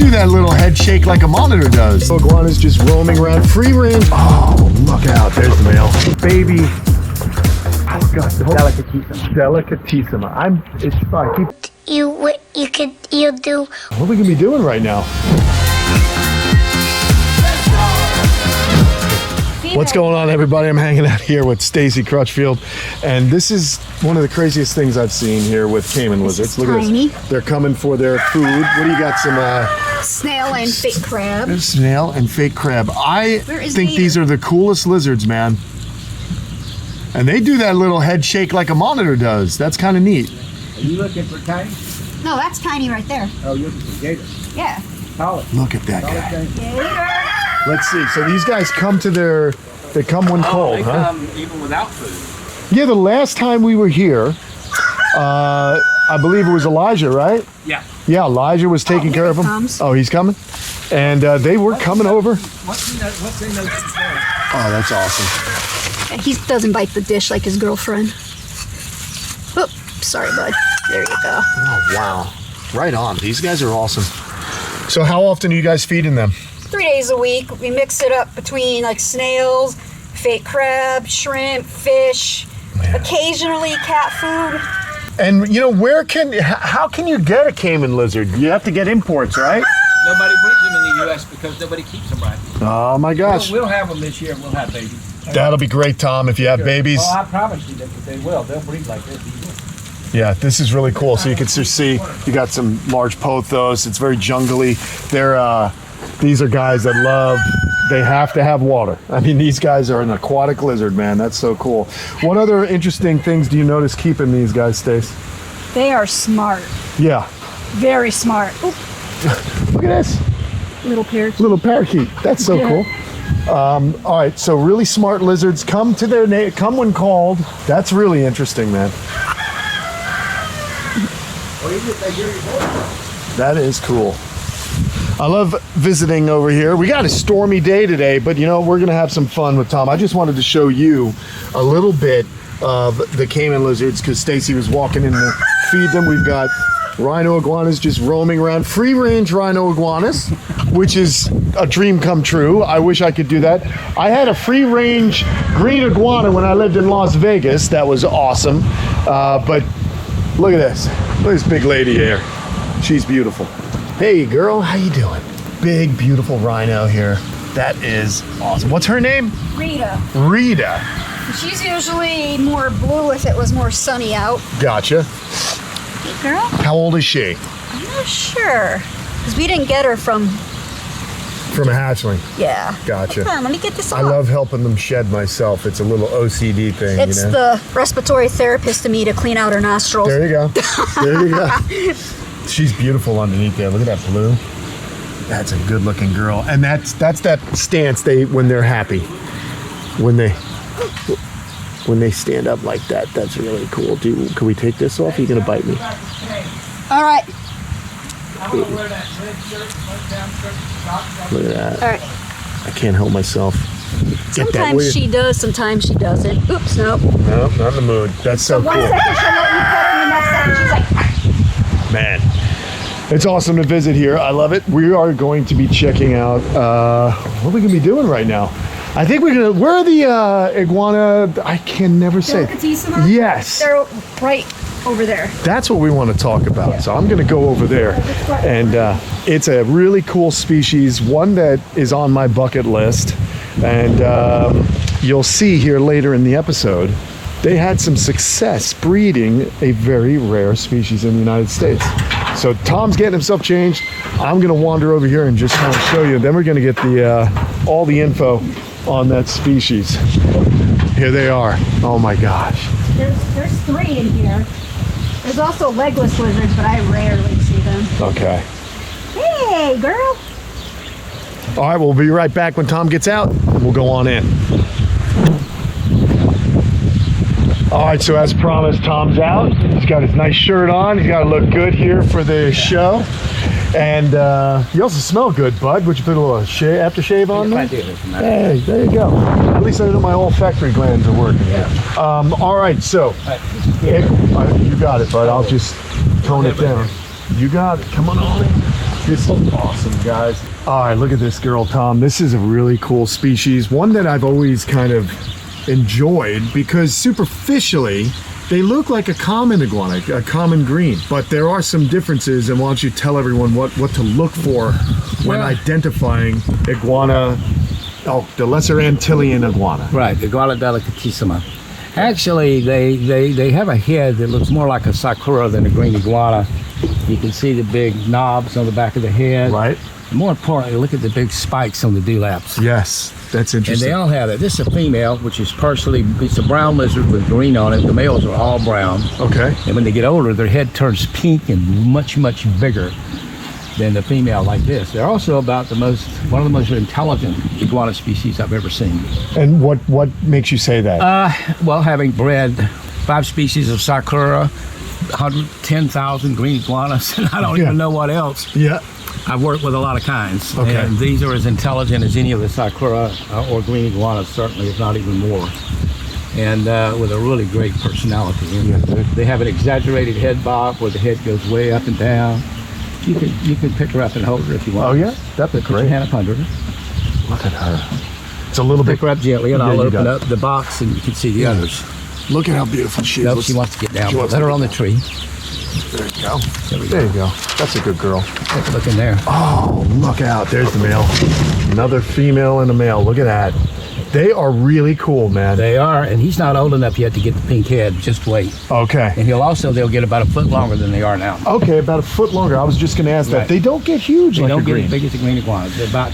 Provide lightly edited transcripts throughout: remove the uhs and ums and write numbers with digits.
do that little head shake like a monitor does. Iguanas just roaming around, free range. Oh, look out, there's the male. Baby. Oh God, delicatissima. It's fine. You do. What are we gonna be doing right now? What's going on, everybody? I'm hanging out here with Stacy Crutchfield, and this is one of the craziest things I've seen here with Cayman lizards. Look at this. They're coming for their food. What do you got? Some snail and fake crab. Snail and fake crab. I think these are the coolest lizards, man. And they do that little head shake like a monitor does. That's kind of neat. Are you looking for Tiny? No, that's Tiny right there. Oh, you're looking for Gator? Yeah. Look at that guy. Let's see. So these guys come to they come when cold, they huh? come even without food. Yeah, the last time we were here, I believe it was Elijah, right? Yeah. Yeah, Elijah was taking care of them. Oh, he's coming? And they were coming over. What's in those? Oh, that's awesome. He doesn't bite the dish like his girlfriend. Oh, sorry, bud. There you go. Oh, wow. Right on. These guys are awesome. So how often are you guys feeding them? 3 days a week. We mix it up between like snails, fake crab, shrimp, fish, occasionally cat food. And you know, how can you get a Cayman lizard? You have to get imports, right? Nobody brings them in the U.S. because nobody keeps them right. Oh my gosh. We'll have them this year. We'll have babies. That'll be great, Tom, if you have babies. Oh, I promise you that they will. They'll breed like this. Yeah, this is really cool. So you can just see you got some large pothos. It's very jungly. These are guys that they have to have water. I mean, these guys are an aquatic lizard, man. That's so cool. What other interesting things do you notice keeping these guys, Stace? They are smart. Yeah. Very smart. Oop. Look at this. Little parakeet. Little parakeet. That's so cool. All right, so really smart lizards come when called. That's really interesting, man. That is cool. I love visiting over here. We got a stormy day today, but you know, we're gonna have some fun with Tom. I just wanted to show you a little bit of the Cayman lizards because Stacy was walking in to feed them. We've got rhino iguanas just roaming around, free range rhino iguanas, which is a dream come true. I wish I could do that. I had a free range green iguana when I lived in Las Vegas. That was awesome. But look at this. Look at this big lady here. She's beautiful. Hey girl, how you doing? Big, beautiful rhino here. That is awesome. What's her name? Rita. Rita. She's usually more blue if it was more sunny out. Gotcha. Hey girl. How old is she? I'm not sure. Because we didn't get her from a hatchling. Yeah. Gotcha. Come on, let me get this off. I love helping them shed myself. It's a little OCD thing, It's the respiratory therapist in me to clean out her nostrils. There you go. There you go. She's beautiful underneath there. Look at that blue. That's a good looking girl. And that's that stance when they're happy. When they stand up like that, that's really cool. Can we take this off? Are you gonna bite me? All right. Look at that. All right. I can't help myself. Sometimes she does, sometimes she doesn't. Oops, nope. No, not in the mood. That's so cool. 1 second she'll let you pet her, and the next second she's like... Man, it's awesome to visit here. I love it. We are going to be checking out, what are we gonna be doing right now? I think where are the iguana, I can never say. Yes. They're right over there. That's what we want to talk about. So I'm gonna go over there. And it's a really cool species, one that is on my bucket list. And you'll see here later in the episode, they had some success breeding a very rare species in the United States. So Tom's getting himself changed. I'm gonna wander over here and just kind of show you. Then we're gonna get all the info on that species. Here they are. Oh my gosh. There's 3 in here. There's also legless lizards, but I rarely see them. Okay. Hey, girl. All right, we'll be right back when Tom gets out, and we'll go on in. All right, so as promised, Tom's out. He's got his nice shirt on. He's got to look good here for the show. And you also smell good, bud. Would you put a little aftershave on there? Hey, there you go. At least I know my olfactory glands are working. Yeah. All right, so you got it, bud. I'll just tone it down. You got it. Come on in. This is awesome, guys. All right, look at this girl, Tom. This is a really cool species, one that I've always kind of enjoyed because superficially they look like a common iguana, a common green, but there are some differences. And why don't you tell everyone what to look for when identifying iguana, the lesser Antillean iguana? Right, Iguana delicatissima. Actually, they have a head that looks more like a sakura than a green iguana. You can see the big knobs on the back of the head. Right. And more importantly, look at the big spikes on the dewlaps. Yes, that's And interesting. they all have it. This is a female, which is partially, it's a brown lizard with green on it. The males are all brown. Okay. And when they get older, their head turns pink and much, much bigger than the female like this. They're also about one of the most intelligent iguana species I've ever seen. And what makes you say that? Well, having bred 5 species of sakura, 110,000 green iguanas, and I don't even know what else. Yeah. I've worked with a lot of kinds, Okay. and these are as intelligent as any of the sakura or green iguanas, certainly, if not even more. And with a really great personality. And they have an exaggerated head bob where the head goes way up and down. You can pick her up and hold her if you want. Oh yeah, that'd be Put your great. hand up under her. Look at her. It's a little bit. Pick her up gently, and Yeah, I'll you open got up the box, and you can see the others. Look at how beautiful she is. Nope, Let's- she wants to get down. she wants Let to her get on the down. tree. There you go. There we There you go. That's a good girl. Take a look in there. Oh, look out. There's the male. Another female and a male. Look at that. They are really cool, man. They are, and he's not old enough yet to get the pink head. Just wait. Okay. And they'll get about a foot longer than they are now. Okay, about a foot longer. I was just going to ask that. Right. They don't get huge They like don't a get green. as big as the green iguanas. They're about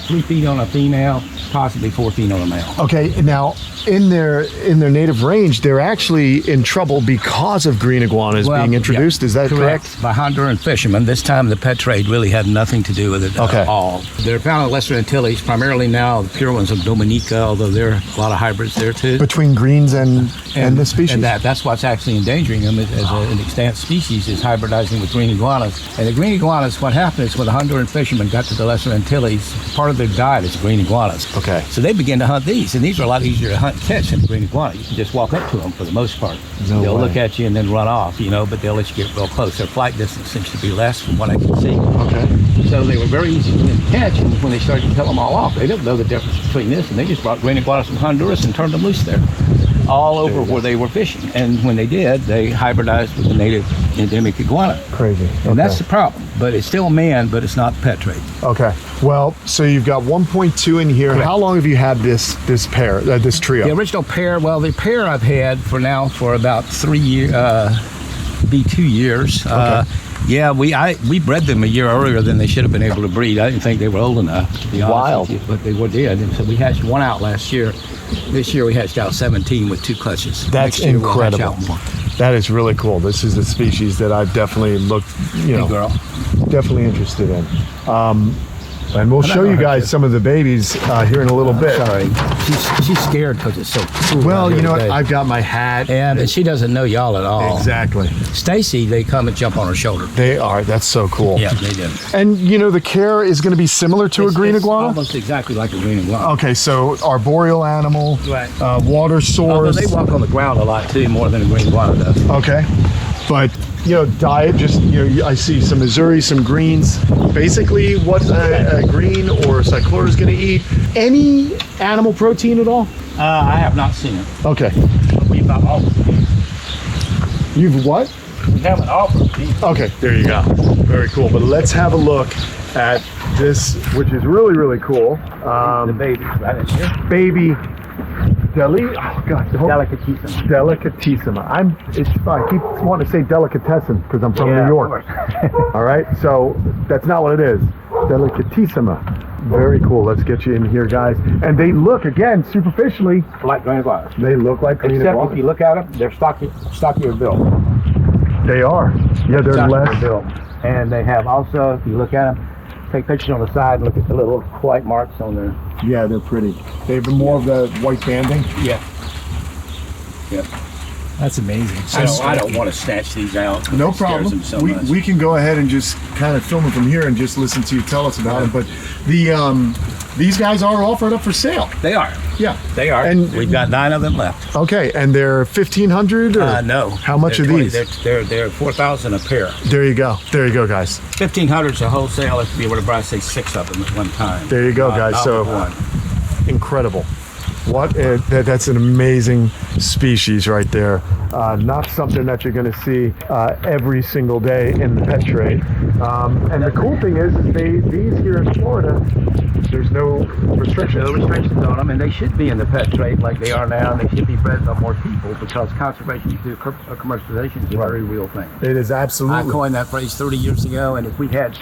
3 feet on a female, possibly 4 feet on a male. Okay, now in their native range, they're actually in trouble because of green iguanas being introduced. Yeah, Is that correct? By Honduran fishermen. This time the pet trade really had nothing to do with it Okay. at all. They're found in Lesser Antilles, primarily now the pure ones of Dominica, although there are a lot of hybrids there too. Between greens and the species. And that's what's actually endangering them as an extant species, is hybridizing with green iguanas. And the green iguanas, what happened is when the Honduran fishermen got to the Lesser Antilles, part of their diet is green iguanas. Okay. So they began to hunt these, and these are a lot easier to hunt and catch than the green iguana. You can just walk up to them for the most part. No They'll way. look at you and then run off, but they'll let you get real close. Their flight distance seems to be less from what I can see. Okay. So they were very easy for them to catch, and when they started to kill them all off, they didn't know the difference between this, and they just brought green iguanas from Honduras and turned them loose there, all over where they were fishing. And when they did, they hybridized with the native endemic iguana. Crazy. And that's the problem. But it's still man, but it's not pet trade. Okay. Well, so you've got 1.2 in here. Correct. How long have you had this pair, this trio? The original pair, the pair I've had for about 3 years, be 2 years. Yeah, we bred them a year earlier than they should have been able to breed. I didn't think they were old enough, to be honest Wild. with you, but they did. And so we hatched one out last year. This year we hatched out 17 with 2 clutches. That's Next year we'll hatch incredible. out more. That is really cool. This is the species that I've definitely looked, Hey, girl. definitely interested in. And we'll I'm not show you gonna hurt guys you. some of the babies here in a little bit. Sorry, she's scared because it's so cool. Well, out you here know what? today. I've got my hat. and she doesn't know y'all at all. Exactly. Stacy, they come and jump on her shoulder. They are. That's so cool. Yeah, they do. And the care is going to be similar to a green It's iguana? almost exactly like a green iguana. Okay, so arboreal animal, Right. water Although source. they walk on the ground a lot too, more than a green iguana does. Okay. But, diet, just, I see some Missouri, some greens. Basically what a green or cyclura is going to eat. Any animal protein at all? I have not seen it. Okay. We've not offered. You've what? We haven't offered. Okay, there you go. Very cool. But let's have a look at this, which is really, really cool. The babies right in here. Baby Delicatissima. Delicatissima. I keep wanting to say delicatessen because I'm from Yeah, New of York. All right, so that's not what it is. Delicatissima. Very cool. Let's get you in here, guys. And they look, again, superficially, Like green iguanas. they look like green Except iguanas. if you look at them, they're stockier built. They are. Yeah, they're Stockier less. built. And they have also, if you look at them, take pictures on the side and look at the little white marks on there. Yeah, they're pretty. They have more of the white banding. Yeah. Yeah. That's amazing. I don't want to snatch these out. No It scares problem. them so we, much. we can go ahead and just kind of film it from here and just listen to you tell us about it. But these guys are offered up for sale. They are. Yeah. They are. And- we've got 9 of them left. Okay, and they're 1,500 or No. How much They're are 20 these? They're 4,000 a pair. There you go. There you go, guys. 1,500 is a wholesale. If you were to buy, say, 6 of them at one time. There you go, guys. Not So- one. Incredible. That's an amazing species right there. Not something that you're going to see every single day in the pet trade. And the cool thing is these here in Florida, there's no restrictions. No restrictions on them, and they should be in the pet trade like they are now. And they should be bred by more people because conservation through commercialization is a very real thing. It is I absolutely. coined that phrase 30 years ago, and if we had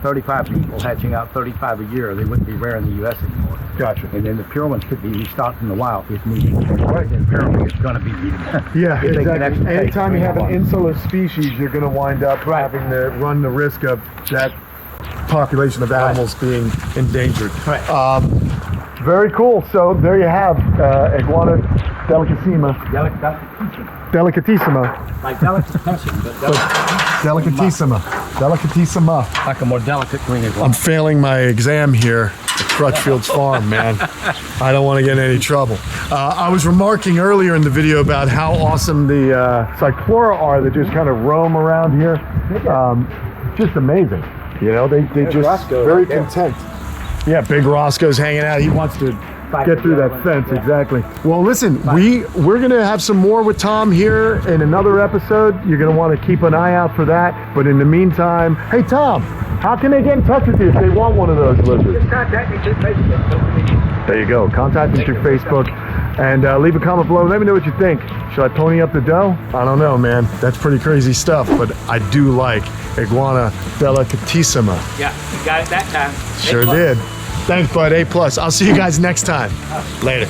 35 people hatching out 35 a year, they wouldn't be rare in the U.S. anymore. Gotcha. And then the pure ones could be restocked in the wild if needed. Right. And apparently it's going to be needed. Yeah, If they can exactly. actually take Anytime you have an 3 to 1. insular species, you're going to wind up having to run the risk of that population of animals being endangered. Right. Very cool. So there you have Iguana delicatissima. Delicatissima. Like delicatessen, but Delicatissima. like a more delicate green iguana. I'm failing my exam here at Crutchfield's Farm, man. I don't want to get in any trouble. I was remarking earlier in the video about how awesome the cyclora are that just kind of roam around here. Just amazing. You know, they just Roscoe very right there. content. Yeah, big Roscoe's hanging out. He wants to get through that fence, exactly. Well, listen, we're gonna have some more with Tom here in another episode. You're gonna want to keep an eye out for that. But in the meantime, hey Tom, how can they get in touch with you if they want one of those lizards? Just contact me through Facebook. There you go. Contact me through Facebook and leave a comment below. Let me know what you think. Should I pony up the dough? I don't know, man. That's pretty crazy stuff, but I do like Iguana delicatissima. Yeah, you got it that time. Sure did. Thanks, bud. A+. I'll see you guys next time. Later.